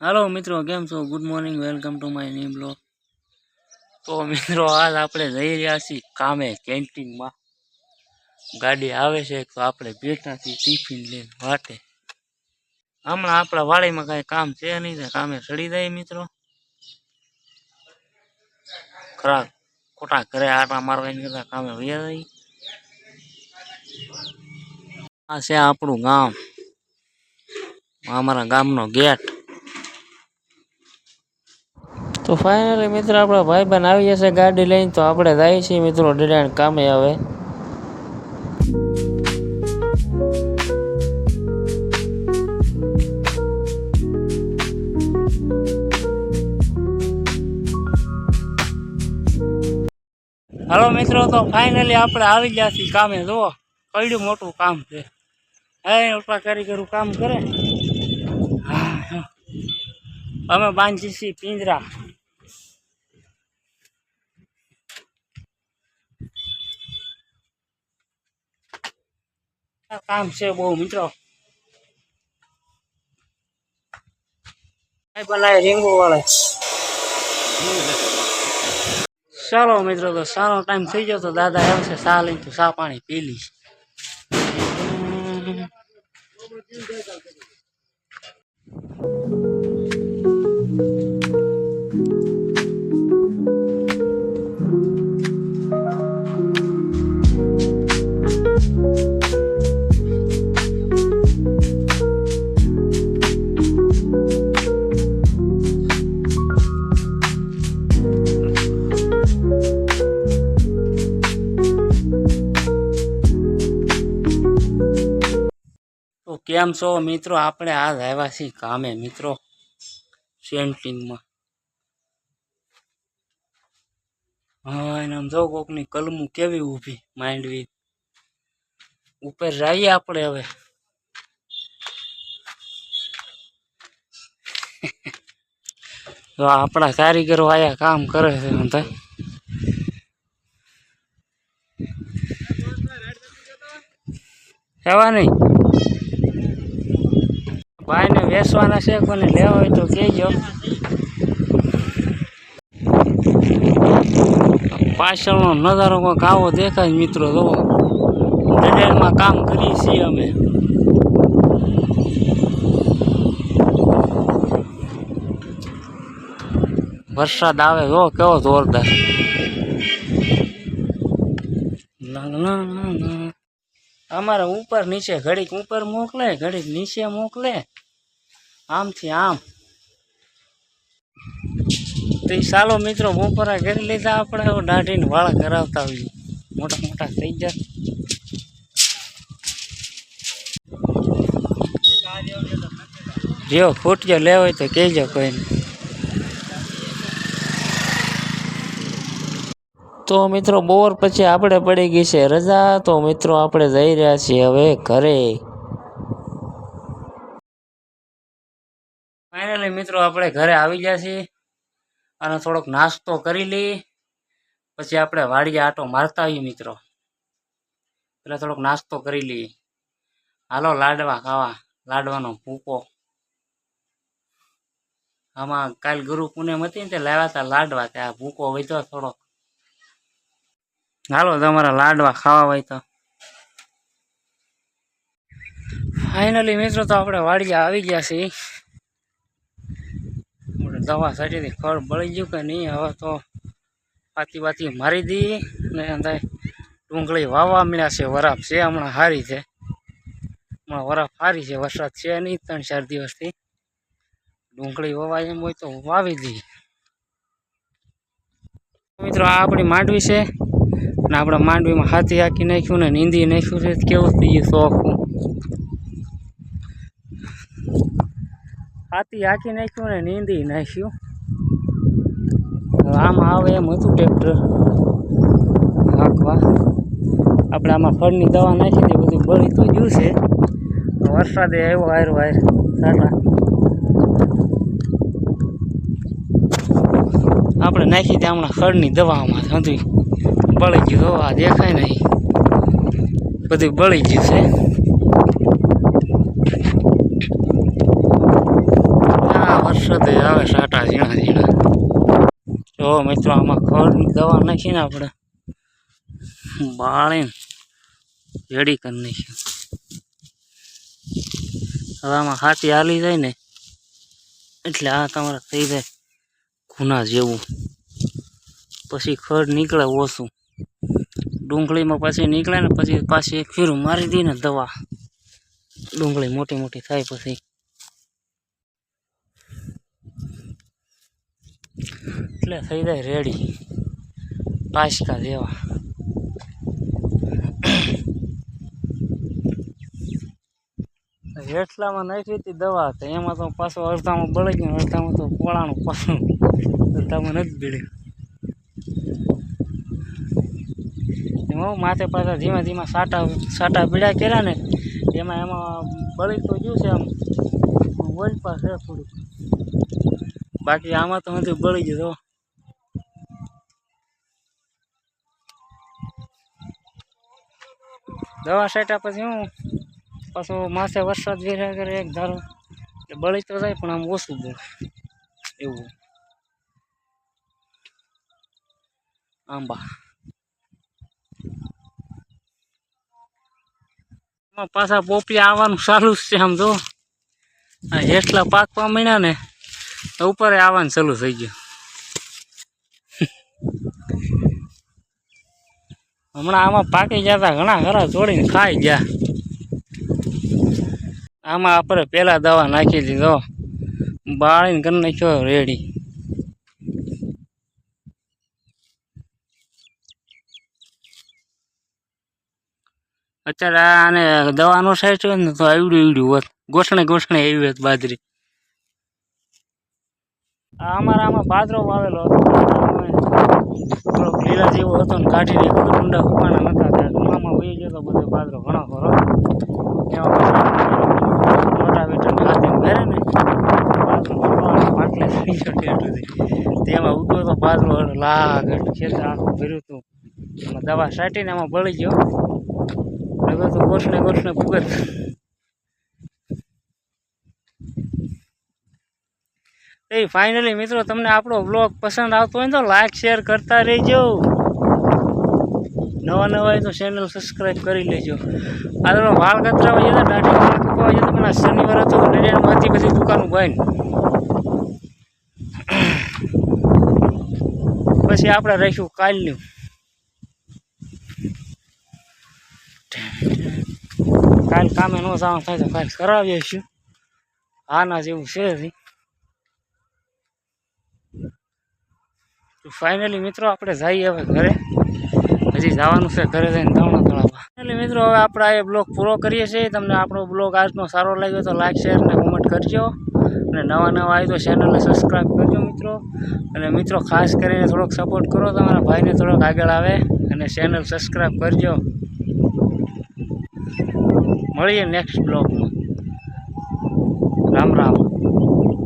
Hello मित्रों, केम छो? Good morning, welcome to my new blog. तो मित्रों, आज આપણે જઈ રહ્યા છીએ કામે કેન્ટીનમાં। ગાડી આવે છે તો આપણે બેઠા છીએ ટિફિન લઈને વાટે। હમણાં આપણા વાડીમાં કાંઈ કામ છે નહીં તો કામે સડી જાય મિત્રો। ખરા ખોટા ઘરે આટા મારવાની કરતા કામે વયા જાય। આ છે આપણું ગામ, અમારા ગામનો ગેટ। तो फाइनली मित्र अपना भाई बन आ जैसे गाड़ी लઈને तो આપણે જાય છીએ મિત્રો ડિડાણ કામે આવે। हेलो मित्रों, तो फाइनली આપણે આવી ગયા છીએ કામે। જો કઈડું મોટું કામ છે, હે ઓપા કારીગરો કામ કરે। અમે બાંધી છીએ પિંજરા। काम से बहु मित्रों बनाए रिंगो वाले। चलो मित्रों, तो सारो टाइम थी गयो तो दादा आवशे सा लईने तो सा पानी पी ली। तो केम छो मित्रों, आपणे आज आव्या छीए कामे मित्रों सेंटिंग में। हाँ, आम जो कोकनी कलमू केवी ऊभी मांडवी ऊपर जाइए आपणे हवे। तो आपड़ा कारीगरो आया काम करे छे मनता हेवा नहीं भाई ने वेचवाना छे, कोने लेवा होय तो कहेजो। पाछळनो नजारो कोक आवो देखाय मित्रों। जो डेडेलमां काम करीए छीए अमे। वरसाद आवे जो केवो जोरदार। अमारे ऊपर नीचे घड़ीक ऊपर मोकले घड़ीक नीचे मोकले, आम थी आम। तो चालो मित्रों बपोरा कर लीधा आपणे, दाढ़ी ने वाळा करावता होईए, मोटा मोटा थई जाय। जो फूटियो लेवो होय तो कहेजो कोई नहीं। तो मित्रों बोर पछी आपणे पड़ी गई छे रजा। तो मित्रों आपणे जई रह्या छीए हवे घरे। फाइनली मित्रों आपणे घरे आवी गया छीए અને થોડોક નાસ્તો કરી લઈ પછી આપણે વાડીએ આટો મારતા આવીએ મિત્રો। એટલે થોડોક નાસ્તો કરી લઈએ। હાલો લાડવા ખાવા, લાડવાનો ભૂકો। આમાં કાલ ગુરુ પૂનમ હતી ને તે લાવ્યા હતા લાડવા, તે આ ભૂકો વધ્યો થોડોક। હાલો તમારા લાડવા ખાવા હોય તો। फाइनली मित्रों तो આપણે વાડીએ આવી ગયા છીએ। दवा साटी थी खड़ बળી गયું કે નહીં, હવે તો પાતી બાતી મારી દી ને અંદર ડુંગળી વાવવા મળ્યા છે। વરાપ છે હમણાં હારી છે, હમણાં વરાપ હારી છે, વરસાદ છે નહીં 3-4 દિવસથી। ડુંગળી વવાય એમ હોય તો વાવી દી મિત્રો। આ આપણી માંડવી છે ને આપણે માંડવીમાં હાથી હાકી નાખ્યું ને નીંદી નાખ્યું છે। કેવું થઈ ગયું ચોખ્ખું, हाथी हाकी नाख्यु ने नींदी नाख्यु। आम आवे एम हतुं ट्रेक्टर हाकवा। आपणे आमां फळनी दवा नाखी दे बधुं बળી तो गयुं छे। वरसादे आव्यो हारो हार साटा। आपणे नाखी दे हमणां खड़नी दवामां हतुं बળી गयुं। तो आ देखाय नहीं बधुं बળી गयुं छे। વરસાદ આવે સાટા ઝીણા ઝીણા. જો મિત્રો આમાં ખડની દવા નાખીને આપણે બાળીને રેડી કરી નાખ્યું. હવે આમાં હાથી હાલી જાય ને એટલે આ તમારે થઈ જાય ખૂના જેવું. પછી ખડ નીકળે ઓછું. ડુંગળીમાં પછી નીકળે ને પછી પાછી એક ફેરું મારી દઈએ ને દવા, ડુંગળી મોટી મોટી થાય પછી એટલે થઈ જાય રેડી પાસકા જેવા. હેઠલામાં નાખી હતી દવા તો એમાં તો પાછો અડધામાં બળી ગયું, અડધામાં તો પોળાનું પાછું, અડધામાં નથી બીડ્યું. એમાં માથે પાછા ધીમા ધીમા સાટા પીડા કર્યા ને એમાં બળી તો ગયું છે. આમ વોલ પાસે થોડુંક, બાકી આમાં તો નથી બળી ગયું. દવા સાટ્યા પછી હું પાછો માથે વરસાદ વેર્યા કરે એક ધારો એટલે બળી તો જાય પણ આમ ઓછું બળે એવું. આંબા પાછા પોપિયા આવવાનું ચાલુ જ છે. આમ જો આ હેઠલા પાકવા માંડ્યા ને ઉપર આવવાનું ચાલુ થઈ ગયું. હમણાં આમાં પાકી જતા ઘણા ખરા જોડીને ખાઈ ગયા. આમાં આપણે પહેલા દવા નાખી દીધો, બાળીને કરી નાખ્યો રેડી. અત્યારે આને દવાનો સાઈડ હોય ને તો આવડ્યું હોત, ગોઠણે ગોઠણે આવી હોત બાજરી. અમારા આમાં બાજરો વાવેલો હતો, થોડોક લીલા જેવો હતો ને કાઢી નાખ્યો, ઊંડા ઉપાણા નતા થયા. મામા વહી ગયો તો બધો બાજરો ઘણો ખરો. મોટા વેટરને હાથે ભેરે ને બાજરો પાટલે તેમાં ઉગો તો બાજરો લાગટ ખેતર આખું ભર્યું હતું. એમાં દવા છાંટીને એમાં બળી ગયો. હવે તો ગોઠણે ગોઠણે ભૂગત. એ ફાઇનલી મિત્રો તમને આપણો બ્લોગ પસંદ આવતો હોય ને તો લાઈક શેર કરતા રહેજો. નવા હોય તો ચેનલ સબસ્ક્રાઈબ કરી લેજો. આ તો વાળ કતરાવા જતા, દાઢી વાળ કપાવા જતા, પણ આ શનિવાર હતો નડિયાદમાં હતી બધી દુકાનો બંધ. પછી આપણે રહીશું કાલનું. કાલ કામે ન જવાનું થાય તો કાલ કરાવીએ છીએ. આના જેવું છે. ફાઇનલી મિત્રો આપણે જઈએ હવે ઘરે. હજી જવાનું છે ઘરે જઈને દવણા તળાવવા. ફાઇનલી મિત્રો હવે આપણે આ બ્લોગ પૂરો કરીએ છીએ. તમને આપણો બ્લોગ આજનો સારો લાગ્યો તો લાઈક શેર અને કોમેન્ટ કરજો. અને નવા આવી તો ચેનલને સબસ્ક્રાઈબ કરજો મિત્રો. અને મિત્રો ખાસ કરીને થોડોક સપોર્ટ કરો, તમારા ભાઈને થોડોક આગળ આવે અને ચેનલ સબસ્ક્રાઈબ કરજો. મળીએ નેક્સ્ટ બ્લોગમાં.